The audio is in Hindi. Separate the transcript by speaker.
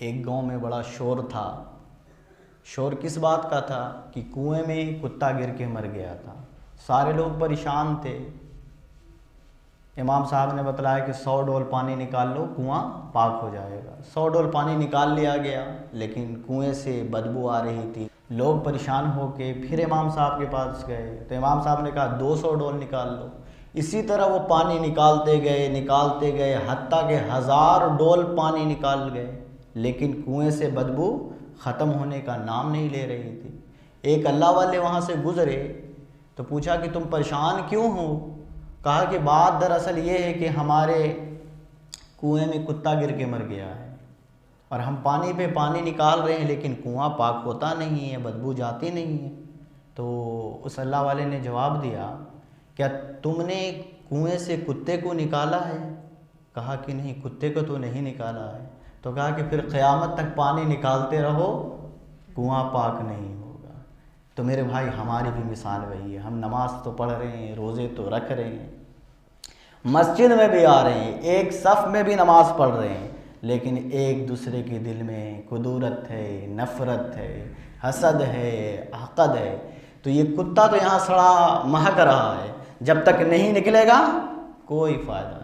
Speaker 1: एक गांव में बड़ा शोर था। शोर किस बात का था कि कुएं में कुत्ता गिर के मर गया था। सारे लोग परेशान थे। इमाम साहब ने बतलाया कि 100 डोल पानी निकाल लो, कुआं पाक हो जाएगा। 100 डोल पानी निकाल लिया गया, लेकिन कुएं से बदबू आ रही थी। लोग परेशान होके फिर इमाम साहब के पास गए तो इमाम साहब ने कहा 200 डोल निकाल लो। इसी तरह वो पानी निकालते गए हत्ता के 1000 डोल पानी निकाल गए, लेकिन कुएं से बदबू ख़त्म होने का नाम नहीं ले रही थी। एक अल्लाह वाले वहाँ से गुज़रे तो पूछा कि तुम परेशान क्यों हो। कहा कि बात दरअसल ये है कि हमारे कुएं में कुत्ता गिर के मर गया है और हम पानी पे पानी निकाल रहे हैं, लेकिन कुआं पाक होता नहीं है, बदबू जाती नहीं है। तो उस अल्लाह वाले ने जवाब दिया, क्या तुमने कुएं से कुत्ते को निकाला है? कहा कि नहीं, कुत्ते को तो नहीं निकाला है। तो कहा कि फिर क़यामत तक पानी निकालते रहो, कुआं पाक नहीं होगा। तो मेरे भाई, हमारी भी मिसाल वही है। हम नमाज तो पढ़ रहे हैं, रोज़े तो रख रहे हैं, मस्जिद में भी आ रहे हैं, एक सफ़ में भी नमाज पढ़ रहे हैं, लेकिन एक दूसरे के दिल में कुदूरत है, नफ़रत है, हसद है, हक़द है। तो ये कुत्ता तो यहाँ सड़ा महक रहा है, जब तक नहीं निकलेगा कोई फ़ायदा